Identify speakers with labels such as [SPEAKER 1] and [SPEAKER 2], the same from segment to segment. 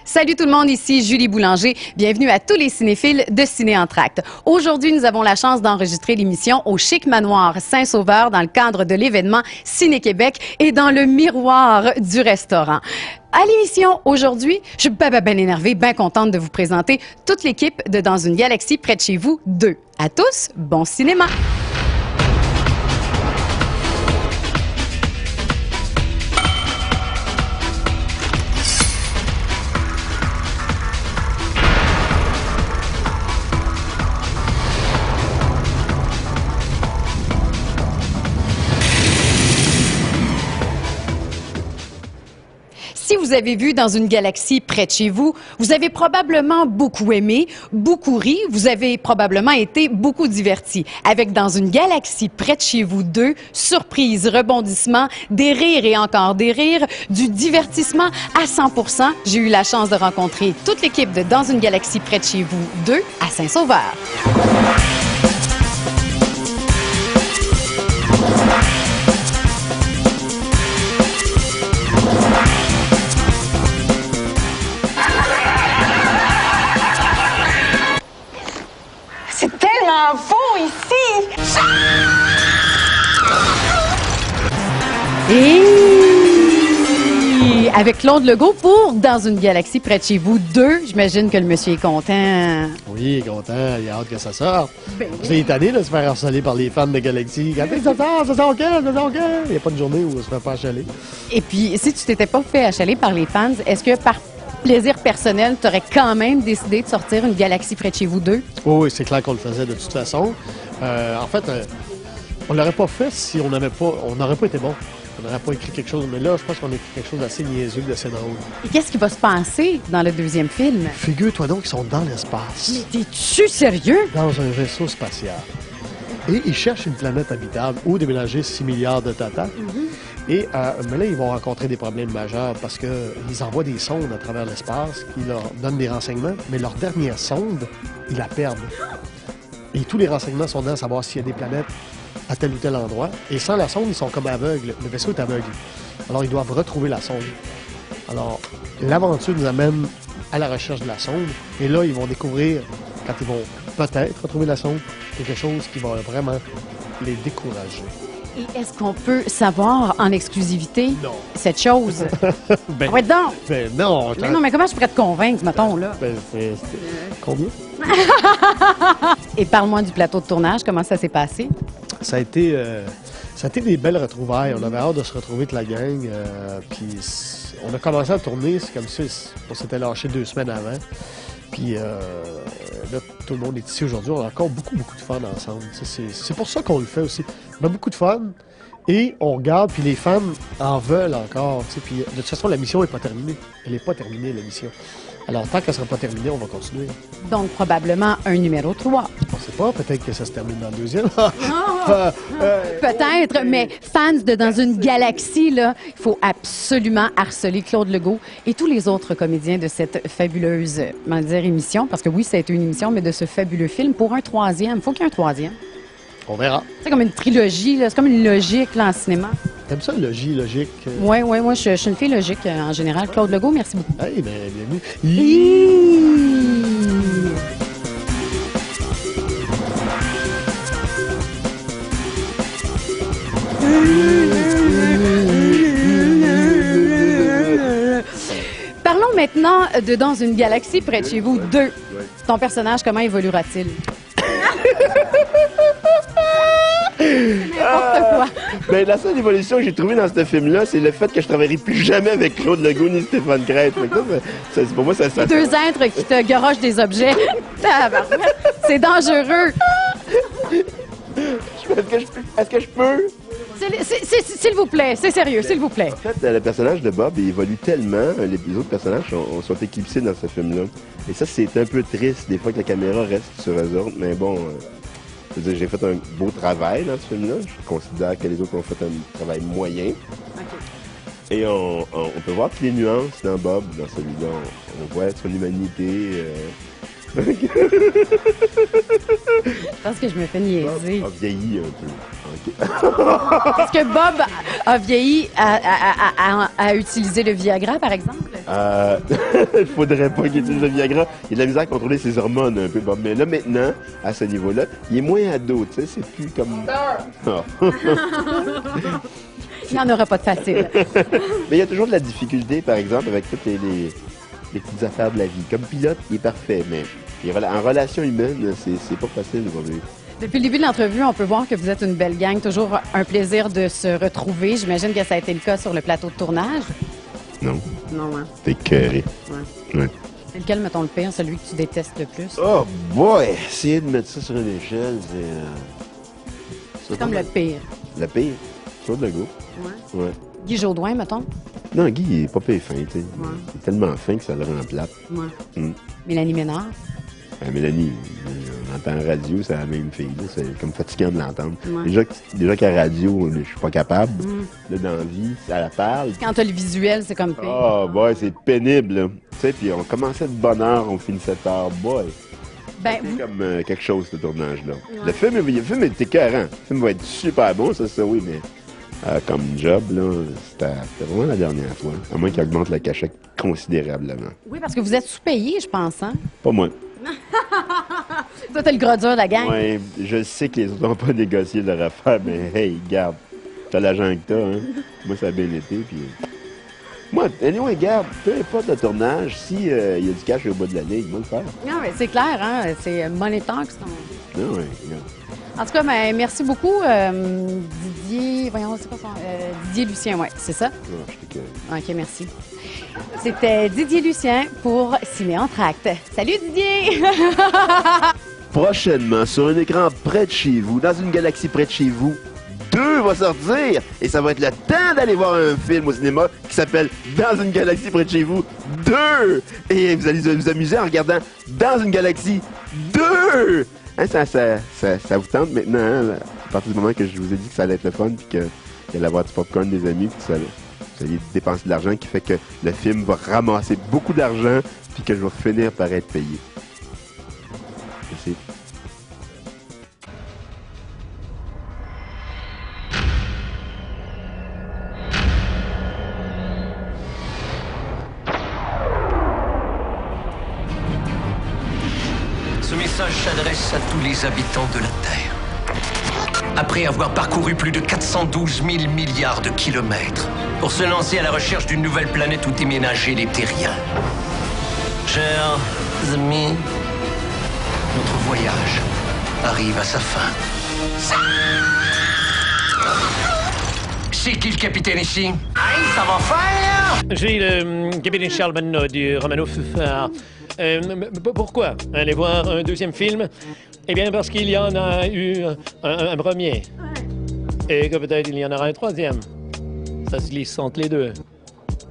[SPEAKER 1] Salut tout le monde, ici Julie Boulanger. Bienvenue à tous les cinéphiles de Ciné Entracte. Aujourd'hui, nous avons la chance d'enregistrer l'émission au Chic Manoir Saint-Sauveur dans le cadre de l'événement Ciné-Québec et dans le miroir du restaurant. À l'émission aujourd'hui, je suis bien énervée, bien contente de vous présenter toute l'équipe de Dans une galaxie près de chez vous 2. À tous, bon cinéma! Si vous avez vu Dans une galaxie près de chez vous, vous avez probablement beaucoup aimé, beaucoup ri, vous avez probablement été beaucoup diverti. Avec Dans une galaxie près de chez vous 2, surprise, rebondissement, des rires et encore des rires, du divertissement à 100%. J'ai eu la chance de rencontrer toute l'équipe de Dans une galaxie près de chez vous 2 à Saint-Sauveur.
[SPEAKER 2] Faux ici!
[SPEAKER 1] Et avec Claude Legault pour Dans une galaxie près de chez vous 2, j'imagine que le monsieur est content.
[SPEAKER 3] Oui, il est content, il a hâte que ça sorte.
[SPEAKER 1] Ben oui.
[SPEAKER 3] Il est tanné de se faire harceler par les fans de Galaxy. Quand ça sort quand? Il n'y a pas de journée où on se fait pas harceler.
[SPEAKER 1] Et puis, si tu t'étais pas fait achaler par les fans, est-ce que par plaisir personnel, tu aurais quand même décidé de sortir une galaxie près de chez vous 2?
[SPEAKER 3] Oui, c'est clair qu'on le faisait de toute façon. En fait, on l'aurait pas fait si on n'aurait pas été bon. On n'aurait pas écrit quelque chose. Mais là, je pense qu'on a écrit quelque chose d'assez niaiseux, d'assez drôle.
[SPEAKER 1] Et qu'est-ce qui va se passer dans le deuxième film?
[SPEAKER 3] Figure-toi donc qu'ils sont dans l'espace,
[SPEAKER 1] Mais t'es-tu sérieux?
[SPEAKER 3] dans un vaisseau spatial. Et ils cherchent une planète habitable où déménager 6 milliards de tata. Et mais là, ils vont rencontrer des problèmes majeurs parce qu'ils envoient des sondes à travers l'espace qui leur donnent des renseignements, mais leur dernière sonde, ils la perdent. Et tous les renseignements sont dans à savoir s'il y a des planètes à tel ou tel endroit. Et sans la sonde, ils sont comme aveugles. Le vaisseau est aveugle. Alors, ils doivent retrouver la sonde. Alors, l'aventure nous amène à la recherche de la sonde. Et là, ils vont découvrir, quand ils vont peut-être retrouver la sonde, quelque chose qui va vraiment les décourager.
[SPEAKER 1] Et est-ce qu'on peut savoir en exclusivité
[SPEAKER 3] Non.
[SPEAKER 1] cette chose?
[SPEAKER 3] Ben,
[SPEAKER 1] Ouais, donc!
[SPEAKER 3] ben non.
[SPEAKER 1] Mais non, mais comment je pourrais te convaincre, mettons, là?
[SPEAKER 3] Ben, combien?
[SPEAKER 1] Et parle-moi du plateau de tournage, comment ça s'est passé?
[SPEAKER 3] Ça a été des belles retrouvailles. On avait hâte de se retrouver toute la gang. Puis on a commencé à tourner, c'est comme si on s'était lâché 2 semaines avant. Puis là, tout le monde est ici aujourd'hui. On a encore beaucoup de fun ensemble. C'est pour ça qu'on le fait aussi. On a beaucoup de fun et on regarde, puis les fans en veulent encore. Puis de toute façon, la mission n'est pas terminée. Elle n'est pas terminée, la mission. Alors, tant qu'elle ne sera pas terminée, on va continuer.
[SPEAKER 1] Donc, probablement un numéro 3.
[SPEAKER 3] On ne sait pas, peut-être que ça se termine dans le deuxième.
[SPEAKER 1] Peut-être, mais fans de Dans une galaxie, là, il faut absolument harceler Claude Legault et tous les autres comédiens de cette fabuleuse, émission, parce que oui, ça a été une émission, mais de ce fabuleux film pour un troisième. Il faut qu'il y ait un troisième.
[SPEAKER 3] On verra.
[SPEAKER 1] C'est comme une trilogie, là. C'est comme une logique là, en cinéma.
[SPEAKER 3] T'aimes ça, logique?
[SPEAKER 1] Oui, moi, je suis une fille logique en général. Claude Legault, merci beaucoup.
[SPEAKER 3] Hey, ben, bienvenue.
[SPEAKER 1] Parlons maintenant de Dans une galaxie près de chez vous 2. Ton personnage, comment évoluera-t-il? N'importe quoi.
[SPEAKER 4] Ben, la seule évolution que j'ai trouvée dans ce film-là, c'est le fait que je travaillerai plus jamais avec Claude Legault ni Stéphane Crête. Fait que pour moi, ça.
[SPEAKER 1] Deux êtres qui te garochent des objets. Tabarouette. C'est dangereux.
[SPEAKER 4] Est-ce que je peux?
[SPEAKER 1] S'il vous plaît, c'est sérieux, s'il vous plaît.
[SPEAKER 4] En fait, le personnage de Bob il évolue tellement, les autres personnages sont éclipsés dans ce film-là. Et ça, c'est un peu triste, des fois, que la caméra reste sur eux autres. Mais bon, je veux dire, j'ai fait un beau travail dans ce film-là. Je considère que les autres ont fait un travail moyen. Okay. Et on peut voir toutes les nuances dans Bob, dans celui-là. On voit son humanité.
[SPEAKER 1] Je pense que je me fais niaiser.
[SPEAKER 4] Bob a vieilli un peu. Okay.
[SPEAKER 1] Est-ce que Bob a vieilli à utiliser le Viagra, par exemple?
[SPEAKER 3] peut-être.
[SPEAKER 4] Il faudrait pas qu'il utilise le Viagra. Il a de la misère à contrôler ses hormones un peu, Bob. Mais là, maintenant, à ce niveau-là, il est moins ado, tu sais, c'est plus comme... Ah.
[SPEAKER 1] Il n'y en aura pas de facile.
[SPEAKER 4] Mais il y a toujours de la difficulté, par exemple, avec toutes les petites affaires de la vie. Comme pilote, il est parfait, mais en relation humaine, c'est pas facile aujourd'hui.
[SPEAKER 1] Depuis le début de l'entrevue, on peut voir que vous êtes une belle gang. Toujours un plaisir de se retrouver. J'imagine que ça a été le cas sur le plateau de tournage.
[SPEAKER 4] Non.
[SPEAKER 1] Non, hein?
[SPEAKER 4] T'es écœuré. Ouais.
[SPEAKER 1] C'est lequel, mettons, le pire, celui que tu détestes le plus?
[SPEAKER 4] Oh boy! Essayer de mettre ça sur une échelle,
[SPEAKER 1] C'est comme le pire.
[SPEAKER 4] Le pire? Claude Legault. Ouais.
[SPEAKER 1] Guy Jodoin, mettons?
[SPEAKER 4] Non, Guy, il est pas pire fin, tu sais. Il est tellement fin que ça le rend plate.
[SPEAKER 1] Mélanie Ménard?
[SPEAKER 4] Mélanie, on entend en radio, c'est la même fille. C'est comme fatigant de l'entendre. Déjà qu'à radio, je suis pas capable. Là, dans la vie, ça la parle.
[SPEAKER 1] Quand t'as le visuel, c'est comme pire.
[SPEAKER 4] Oh, boy, c'est pénible, là. Tu sais, puis on commençait de bonne heure, on finissait tard. Boy.
[SPEAKER 1] Ben,
[SPEAKER 4] C'est comme quelque chose, ce tournage-là. Le film est écœurant. Le film va être super bon, ça oui, mais comme job, là, c'était vraiment la dernière fois. À moins qu'il augmente le cachet considérablement.
[SPEAKER 1] oui, parce que vous êtes sous-payé, je pense, hein?
[SPEAKER 4] Pas moi.
[SPEAKER 1] Toi, t'es le gros dur de la gang.
[SPEAKER 4] Ouais, je sais que les autres n'ont pas négocié leur affaire, mais hey, garde, t'as l'argent que t'as, hein. Moi, ça a bien été, puis... Moi, anyway, garde, peu importe le tournage, si y a du cash au bout de la ligne, moi le faire.
[SPEAKER 1] Non, mais c'est clair, hein? C'est Money Talks.
[SPEAKER 4] Non, ouais, regarde.
[SPEAKER 1] En tout cas, ben, merci beaucoup, Didier. Voyons, c'est quoi son. Didier Lucien, ouais, c'est ça?
[SPEAKER 4] Ouais, je t'ai
[SPEAKER 1] OK, merci. C'était Didier Lucien pour Ciné Entracte. Salut, Didier!
[SPEAKER 4] Prochainement, sur un écran près de chez vous, dans une galaxie près de chez vous, 2 va sortir et ça va être le temps d'aller voir un film au cinéma qui s'appelle Dans une galaxie près de chez vous 2 et vous allez vous amuser en regardant Dans une galaxie 2. Hein, ça vous tente maintenant, hein, à partir du moment que je vous ai dit que ça allait être le fun puis qu'il allait avoir du popcorn des amis puis que vous allez dépenser de l'argent qui fait que le film va ramasser beaucoup d'argent puis que je vais finir par être payé. Merci.
[SPEAKER 5] Ce message s'adresse à tous les habitants de la Terre. Après avoir parcouru plus de 412 000 milliards de kilomètres pour se lancer à la recherche d'une nouvelle planète où déménager les terriens. Chers amis, notre voyage arrive à sa fin. C'est qui le capitaine ici? Aïe, ça va faire!
[SPEAKER 6] Je suis le capitaine Charles Bonneau du Romano Fufard. Pourquoi aller voir un deuxième film? Eh bien, parce qu'il y en a eu un premier. Et que peut-être il y en aura un troisième. Ça se glisse entre les deux.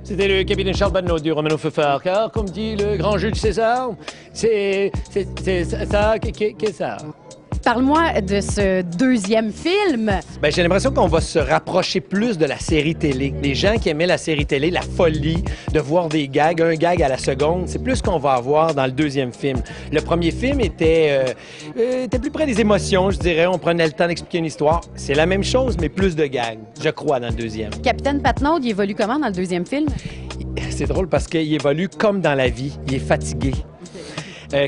[SPEAKER 6] C'était le capitaine Charles Bonneau du Romano Fufard, car, comme dit le grand Jules César, c'est ça qu'est ça.
[SPEAKER 1] Parle-moi de ce deuxième film.
[SPEAKER 6] Ben, j'ai l'impression qu'on va se rapprocher plus de la série télé. Les gens qui aimaient la série télé, la folie de voir des gags, un gag à la seconde, c'est plus ce qu'on va avoir dans le deuxième film. Le premier film était plus près des émotions, je dirais. On prenait le temps d'expliquer une histoire. C'est la même chose, mais plus de gags, je crois, dans le deuxième.
[SPEAKER 1] Capitaine Patnaud, il évolue comment dans le deuxième film?
[SPEAKER 6] C'est drôle parce qu'il évolue comme dans la vie. Il est fatigué.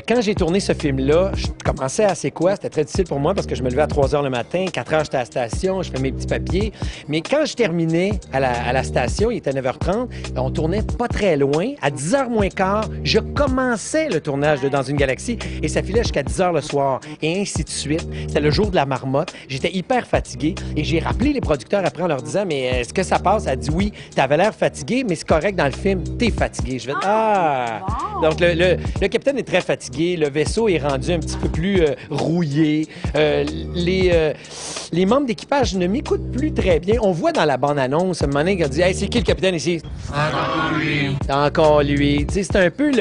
[SPEAKER 6] Quand j'ai tourné ce film-là, je commençais à c'est quoi? C'était très difficile pour moi parce que je me levais à 3 h le matin, 4 h j'étais à la station, je fais mes petits papiers. Mais quand je terminais à la station, il était 9 h 30, on tournait pas très loin. À 10 h moins quart, je commençais le tournage de Dans une galaxie et ça filait jusqu'à 10 h le soir et ainsi de suite. C'était le jour de la marmotte. J'étais hyper fatigué et j'ai rappelé les producteurs après en leur disant « Mais est-ce que ça passe? » Elle a dit « Oui, t'avais l'air fatigué, mais c'est correct dans le film, t'es fatigué. » Je vais « Ah! » Donc le capitaine est très fatigué. Le vaisseau est rendu un petit peu plus rouillé. Les membres d'équipage ne m'écoutent plus très bien. On voit dans la bande-annonce, un moment donné, qu'on dit « Hey, c'est qui le capitaine ici? » Encore lui. Encore lui. Tu sais, c'est un peu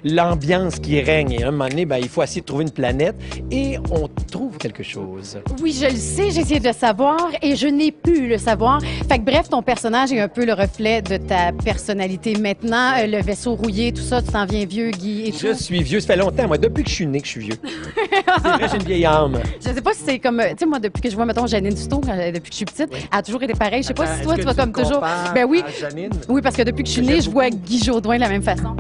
[SPEAKER 6] l'ambiance qui règne. Et à un moment donné, ben, il faut essayer de trouver une planète et on trouve quelque chose.
[SPEAKER 1] Oui, je le sais, j'ai essayé de le savoir et je n'ai pu le savoir. Fait que bref, ton personnage est un peu le reflet de ta personnalité. Maintenant, le vaisseau rouillé, tout ça, tu t'en viens vieux, Guy, et tout.
[SPEAKER 6] Je suis vieux. Ça fait longtemps, moi, depuis que je suis né que je suis vieux. C'est vrai, j'ai une vieille âme.
[SPEAKER 1] Je sais pas si c'est comme, tu sais, moi, depuis que je vois, mettons, Janine Dusto, depuis que je suis petite, elle a toujours été pareille. Je sais pas si toi, tu vas comme toujours. Ben oui. Oui, parce que depuis que je suis née, je vois Guy Jodoin de la même façon.